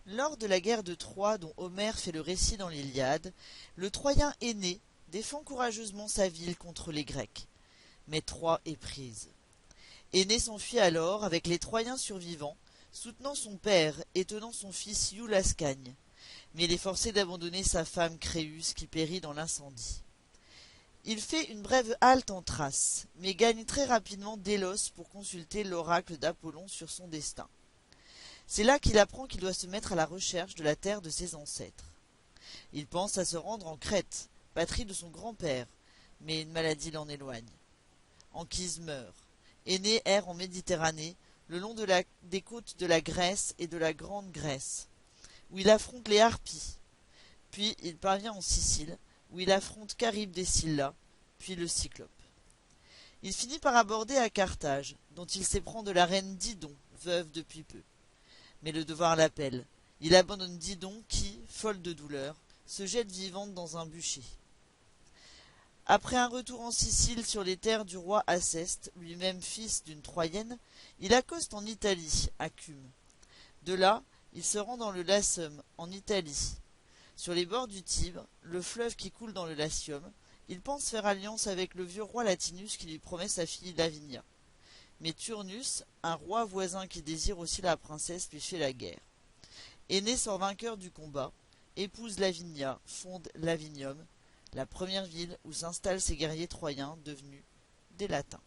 Lors de la guerre de Troie dont Homère fait le récit dans l'Iliade, le Troyen Énée défend courageusement sa ville contre les Grecs. Mais Troie est prise. Énée s'enfuit alors avec les Troyens survivants, soutenant son père et tenant son fils Iulascagne. Mais il est forcé d'abandonner sa femme Créus qui périt dans l'incendie. Il fait une brève halte en Thrace, mais gagne très rapidement Délos pour consulter l'oracle d'Apollon sur son destin. C'est là qu'il apprend qu'il doit se mettre à la recherche de la terre de ses ancêtres. Il pense à se rendre en Crète, patrie de son grand-père, mais une maladie l'en éloigne. Anchise meurt. Énée erre en Méditerranée, le long des côtes de la Grèce et de la Grande Grèce, où il affronte les Harpies. Puis il parvient en Sicile, où il affronte Charybde des Scylla, puis le Cyclope. Il finit par aborder à Carthage, dont il s'éprend de la reine Didon, veuve depuis peu. Mais le devoir l'appelle. Il abandonne Didon qui, folle de douleur, se jette vivante dans un bûcher. Après un retour en Sicile sur les terres du roi Aceste, lui-même fils d'une Troyenne, il accoste en Italie, à Cume. De là, il se rend dans le Lacum, en Italie. Sur les bords du Tibre, le fleuve qui coule dans le Latium, il pense faire alliance avec le vieux roi Latinus qui lui promet sa fille Lavinia. Mais Turnus, un roi voisin qui désire aussi la princesse, lui fait la guerre. Énée sort vainqueur du combat, épouse Lavinia, fonde Lavinium, la première ville où s'installent ces guerriers troyens devenus des Latins.